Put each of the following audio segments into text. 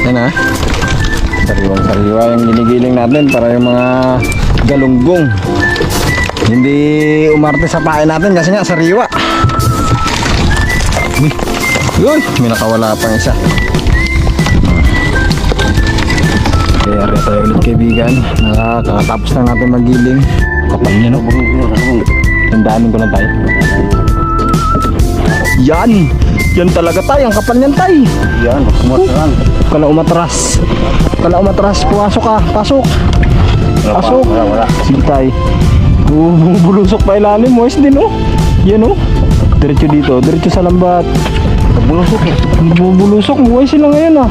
Yan ha. Sariwang-sariwa yung ginigiling natin para yung mga galunggong hindi umarte sa pain natin kasi nga sariwa. Uy, uy, may nakawala pang isa. Kaya rin tayo ulit kaibigan. Nakakatapos lang natin magiling. Kapal niya no? Tandaanin ko lang tayo. Yan! Yan talaga tayo, ang kapal niyan tayo. Yan, umatras. Kala umatras. Kala umatras, pumasok ka, pasok. Pasok. Wala. Sige tayo. Bumubulusok pa ilalim mo, din oh. Yan oh. Diretso dito, diretso sa lambat. Bulusok eh. Bumubulusok, buhay sila ngayon ah.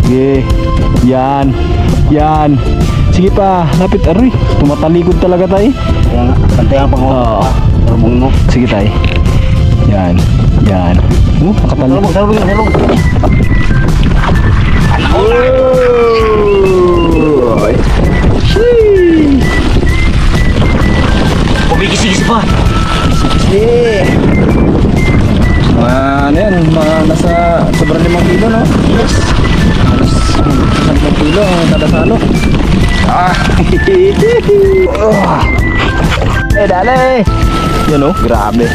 Sige. Yan. Yan. Sige pa, lapit aroy. Tumatalikod talaga tayo. Kaya nga, pantayan pang Oo. Sarubong mo. Sige tayo. Yan. Yan. Nakatalikod. Sarubong. Kumikis-kis pa. Yeah. Ano yan, mga nasa sobrang 5 kilo no? Yes. Halos 10 kilo ang kada salo. Dale! Yan o, grabe.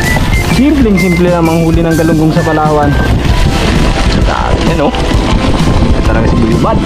Simpleng-simple na manghuli ng galunggong sa Palawan. Yan o. Yan talaga si Bulibad.